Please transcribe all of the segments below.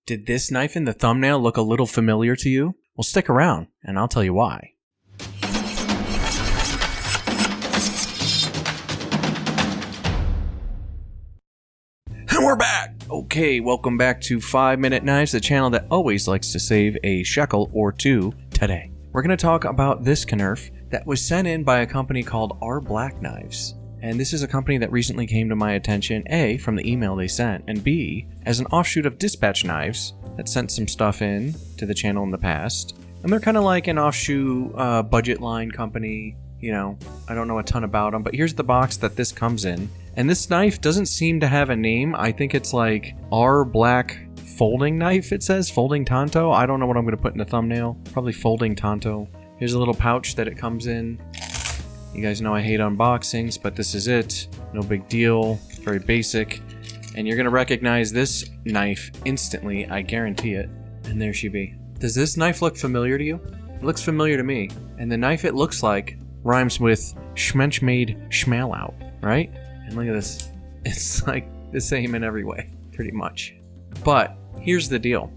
Did this knife in the thumbnail look a little familiar to you? Well, stick around, and I'll tell you why. And we're back! Okay, welcome back to 5 Minute Knives, the channel that always likes to save a shekel or two. Today, we're going to talk about this Knife that was sent in by a company called RBlack Knives. And this is a company that recently came to my attention, A, from the email they sent, and B, as an offshoot of Dispatch Knives that sent some stuff in to the channel in the past. And they're kind of like an offshoot budget line company. You know, I don't know a ton about them, but here's the box that this comes in. And this knife doesn't seem to have a name. I think it's like RBlack Folding Knife, it says. Folding Tanto. I don't know what I'm going to put in the thumbnail. Probably Folding Tanto. Here's a little pouch that it comes in. You guys know I hate unboxings, but this is it. No big deal. Very basic. And you're going to recognize this knife instantly. I guarantee it. And there she be. Does this knife look familiar to you? It looks familiar to me. And the knife it looks like rhymes with Schmensch made schmal out, right? And look at this. It's like the same in every way, pretty much. But here's the deal.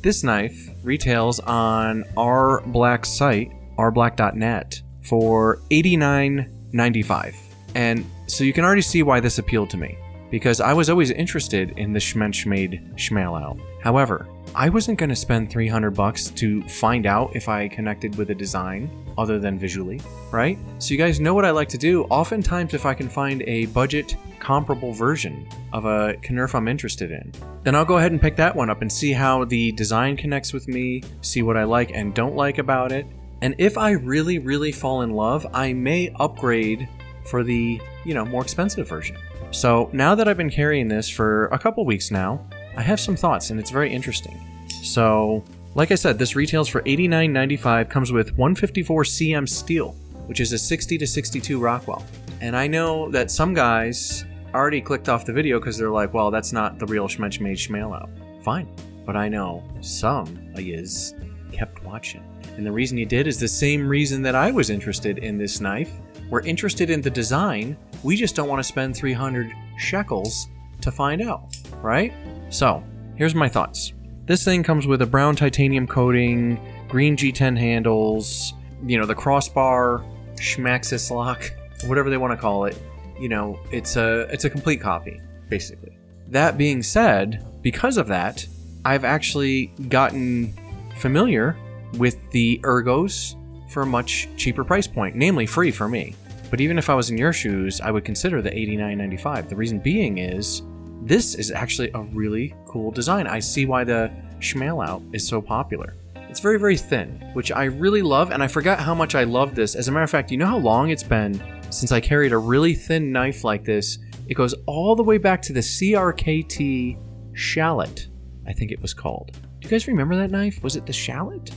This knife retails on RBlack's site, rblack.net, for $89.95. And so you can already see why this appealed to me, because I was always interested in the Schmensch made schmal out. However, I wasn't going to spend $300 to find out if I connected with a design other than visually, right? So you guys know what I like to do. Oftentimes, if I can find a budget comparable version of a Knife I'm interested in, then I'll go ahead and pick that one up and see how the design connects with me, see what I like and don't like about it. And if I really, really fall in love, I may upgrade for the, more expensive version. So now that I've been carrying this for a couple weeks now, I have some thoughts and it's very interesting. So, like I said, this retails for $89.95, comes with 154 cm steel, which is a 60 to 62 Rockwell. And I know that some guys already clicked off the video because they're like, well, that's not the real Schmensch made schmal out. Fine. But I know some of yous kept watching. And the reason you did is the same reason that I was interested in this knife. We're interested in the design. We just don't want to spend 300 shekels to find out, right? So, here's my thoughts. This thing comes with a brown titanium coating, green G10 handles, the crossbar, schmaxis lock, whatever they want to call it. It's a complete copy, basically. That being said, because of that, I've actually gotten familiar with the ergos for a much cheaper price point, namely free for me. But even if I was in your shoes, I would consider the $89.95. The reason being is, this is actually a really cool design. I see why the schmal out is so popular. It's very, very thin, which I really love, and I forgot how much I love this. As a matter of fact, you know how long it's been since I carried a really thin knife like this? It goes all the way back to the CRKT Shallot, I think it was called. Do you guys remember that knife? Was it the Shallot?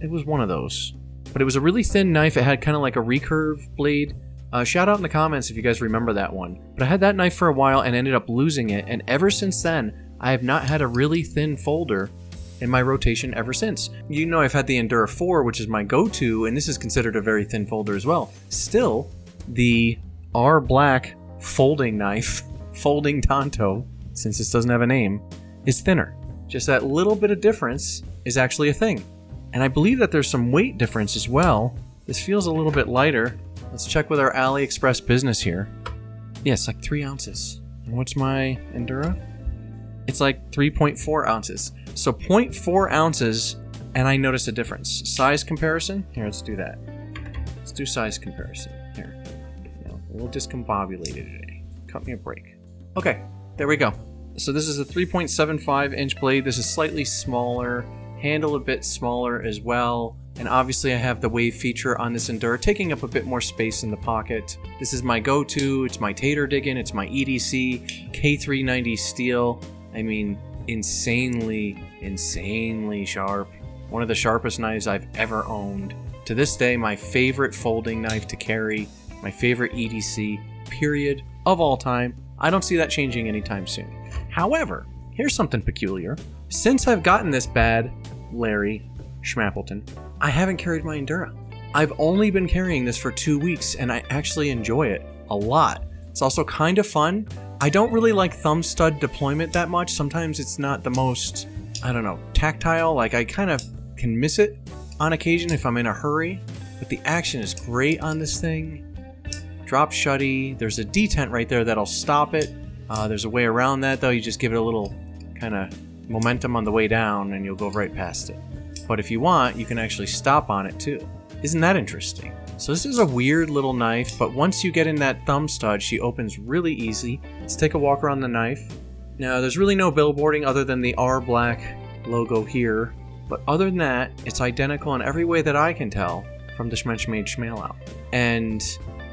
It was one of those. But it was a really thin knife. It had kind of like a recurve blade. Shout out in the comments if you guys remember that one. But I had that knife for a while and ended up losing it. And ever since then, I have not had a really thin folder in my rotation ever since. I've had the Endura 4, which is my go-to, and this is considered a very thin folder as well. Still, the RBlack Folding Knife, Folding Tanto, since this doesn't have a name, is thinner. Just that little bit of difference is actually a thing. And I believe that there's some weight difference as well. This feels a little bit lighter. Let's check with our AliExpress business here. Yeah, it's like 3 ounces. And what's my Endura? It's like 3.4 ounces. So 0.4 ounces, and I noticed a difference. Size comparison? Here, let's do that. Let's do size comparison. Here. A little discombobulated today. Cut me a break. Okay, there we go. So this is a 3.75 inch blade. This is slightly smaller, handle a bit smaller as well. And obviously I have the wave feature on this Endura, taking up a bit more space in the pocket. This is my go-to. It's my tater digging. It's my EDC K390 steel. I mean, insanely sharp. One of the sharpest knives I've ever owned. To this day, my favorite folding knife to carry. My favorite EDC, period, of all time. I don't see that changing anytime soon. However, here's something peculiar. Since I've gotten this bad, Larry Schmappleton, I haven't carried my Endura. I've only been carrying this for 2 weeks, and I actually enjoy it a lot. It's also kind of fun. I don't really like thumb stud deployment that much. Sometimes it's not the most I don't know, tactile. Like I kind of can miss it on occasion if I'm in a hurry, but the action is great on this thing. Drop shutty. There's a detent right there that'll stop it. There's a way around that though. You just give it a little kind of momentum on the way down and you'll go right past it. But if you want, you can actually stop on it too. Isn't that interesting? So this is a weird little knife, but once you get in that thumb stud, she opens really easy. Let's take a walk around the knife. Now, there's really no billboarding other than the RBlack logo here, but other than that, it's identical in every way that I can tell from the Schmenschmade Schmailout. And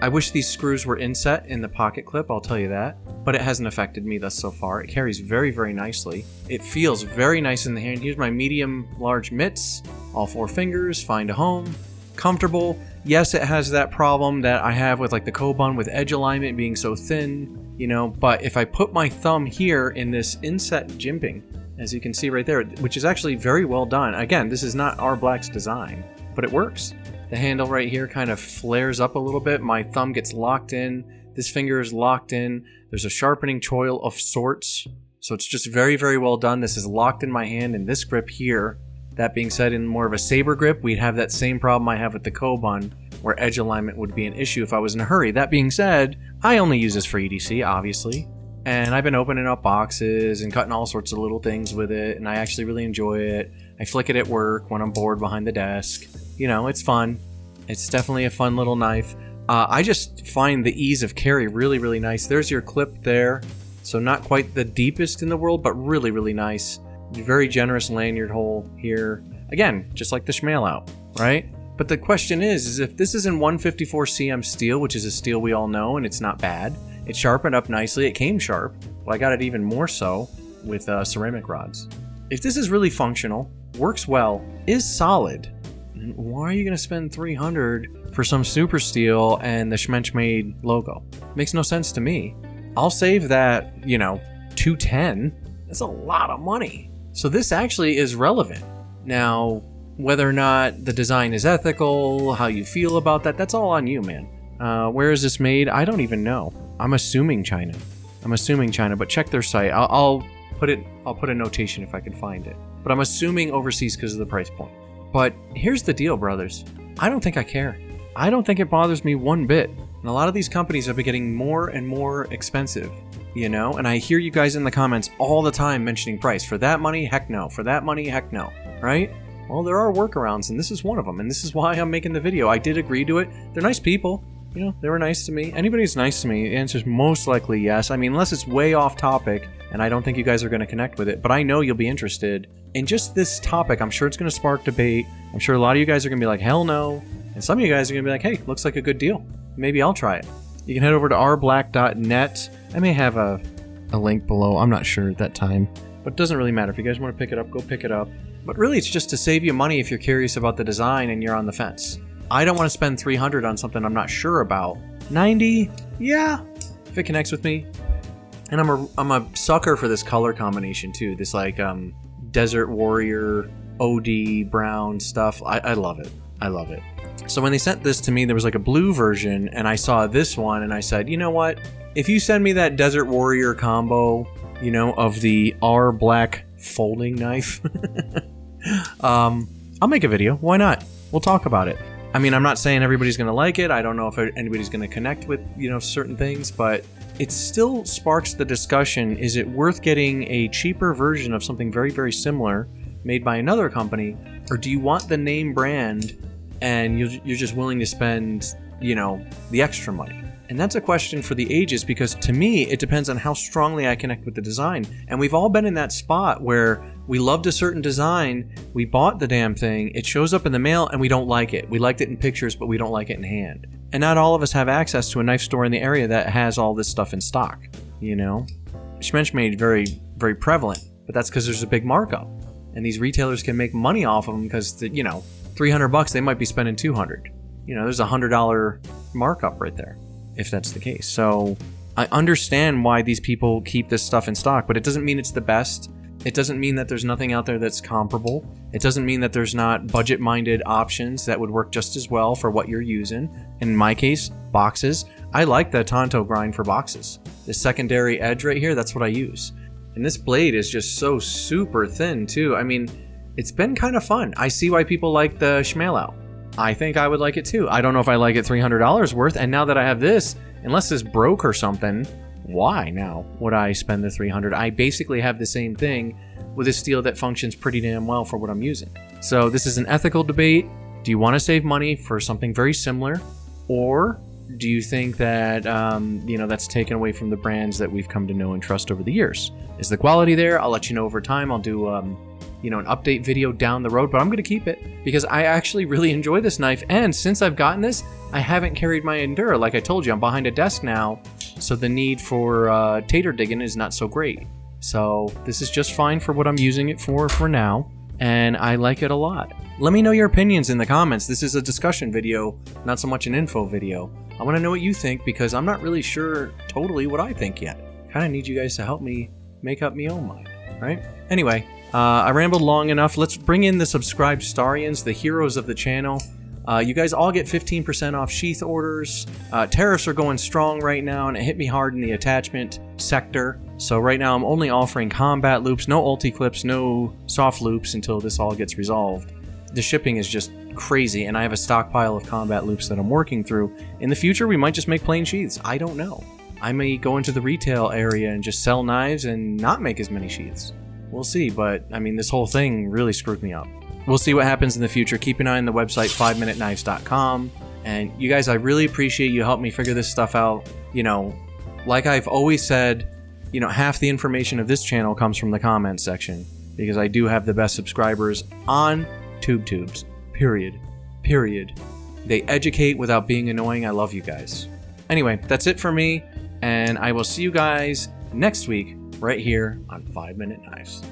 I wish these screws were inset in the pocket clip, I'll tell you that, but it hasn't affected me thus so far. It carries very, very nicely. It feels very nice in the hand. Here's my medium large mitts, all 4 fingers, find a home, comfortable. Yes, it has that problem that I have with like the Kobun with edge alignment being so thin, you know, but if I put my thumb here in this inset jimping, as you can see right there, which is actually very well done. Again, this is not RBlack's design, but it works. The handle right here kind of flares up a little bit. My thumb gets locked in. This finger is locked in. There's a sharpening choil of sorts. So it's just very, very well done. This is locked in my hand in this grip here. That being said, in more of a saber grip, we'd have that same problem I have with the Kobun, where edge alignment would be an issue if I was in a hurry. That being said, I only use this for EDC, obviously. And I've been opening up boxes and cutting all sorts of little things with it, and I actually really enjoy it. I flick it at work when I'm bored behind the desk. You know, it's fun. It's definitely a fun little knife. I just find the ease of carry really, really nice. There's your clip there. So not quite the deepest in the world, but really, really nice. Very generous lanyard hole here. Again, just like the Schmailout, right? But the question is if this is in 154 cm steel, which is a steel we all know, and it's not bad. It sharpened up nicely. It came sharp, but I got it even more so with ceramic rods. If this is really functional, works well, is solid, then why are you going to spend $300 for some super steel and the Schmenschmade logo? Makes no sense to me. I'll save that, you know, $210. That's a lot of money. So this actually is relevant. Now, whether or not the design is ethical, how you feel about that, that's all on you, man. Where is this made? I don't even know. I'm assuming China. But check their site. I'll put a notation if I can find it. But I'm assuming overseas because of the price point. But here's the deal, brothers. I don't think I care. I don't think it bothers me one bit. And a lot of these companies have been getting more and more expensive, you know? And I hear you guys in the comments all the time mentioning price. For that money, heck no. For that money, heck no. Right? Well, there are workarounds, and this is one of them. And this is why I'm making the video. I did agree to it. They're nice people. You know, they were nice to me. Anybody who's nice to me, the answer is most likely yes. I mean, unless it's way off topic, and I don't think you guys are going to connect with it. But I know you'll be interested in just this topic. I'm sure it's going to spark debate. I'm sure a lot of you guys are going to be like, hell no. And some of you guys are going to be like, hey, looks like a good deal. Maybe I'll try it. You can head over to rblack.net. I may have a link below. I'm not sure at that time. But it doesn't really matter. If you guys want to pick it up, go pick it up. But really, it's just to save you money if you're curious about the design and you're on the fence. I don't want to spend $300 on something I'm not sure about. $90? Yeah, if it connects with me. And I'm a sucker for this color combination too. This like Desert Warrior, OD, brown stuff. I love it. I love it. So when they sent this to me, there was like a blue version, and I saw this one, and I said, you know what? If you send me that Desert Warrior combo, you know, of the RBlack folding knife, I'll make a video. Why not? We'll talk about it. I mean, I'm not saying everybody's going to like it. I don't know if anybody's going to connect with, you know, certain things, but it still sparks the discussion. Is it worth getting a cheaper version of something very, very similar made by another company? Or do you want the name brand and you're just willing to spend, you know, the extra money? And that's a question for the ages, because to me, it depends on how strongly I connect with the design. And we've all been in that spot where we loved a certain design, we bought the damn thing, it shows up in the mail, and we don't like it. We liked it in pictures, but we don't like it in hand. And not all of us have access to a knife store in the area that has all this stuff in stock, you know? Schmenschmade very, very prevalent, but that's because there's a big markup. And these retailers can make money off of them because, you know, $300, they might be spending $200. You know, there's a $100 markup right there, if that's the case. So I understand why these people keep this stuff in stock, but it doesn't mean it's the best. It doesn't mean that there's nothing out there that's comparable. It doesn't mean that there's not budget-minded options that would work just as well for what you're using. In my case, boxes. I like the Tanto grind for boxes. The secondary edge right here, that's what I use. And this blade is just so super thin too. I mean, it's been kind of fun. I see why people like the Schmale out. I think I would like it too. I don't know if I like it $300 worth. And now that I have this, unless this broke or something, why now would I spend the $300? I basically have the same thing with a steel that functions pretty damn well for what I'm using. So this is an ethical debate. Do you want to save money for something very similar? Or do you think that, that's taken away from the brands that we've come to know and trust over the years? Is the quality there? I'll let you know over time. I'll do, an update video down the road, but I'm going to keep it because I actually really enjoy this knife. And since I've gotten this, I haven't carried my Endura. Like I told you, I'm behind a desk now, so the need for tater digging is not so great. So this is just fine for what I'm using it for now, and I like it a lot. Let me know your opinions in the comments. This is a discussion video, not so much an info video. I want to know what you think because I'm not really sure totally what I think yet. Kind of need you guys to help me make up my own mind, right? Anyway, I rambled long enough. Let's bring in the subscribed Starians, the heroes of the channel. You guys all get 15% off Sheath orders. Tariffs are going strong right now, and it hit me hard in the attachment sector. So right now I'm only offering combat loops, no ulti clips, no soft loops until this all gets resolved. The shipping is just crazy, and I have a stockpile of combat loops that I'm working through. In the future, we might just make plain sheaths. I don't know. I may go into the retail area and just sell knives and not make as many sheaths. We'll see, but I mean, this whole thing really screwed me up. We'll see what happens in the future. Keep an eye on the website, 5minuteknives.com. And you guys, I really appreciate you helping me figure this stuff out. Like I've always said, half the information of this channel comes from the comments section because I do have the best subscribers on TubeTubes. Period. They educate without being annoying. I love you guys. Anyway, that's it for me, and I will see you guys next week right here on 5 Minute Knives.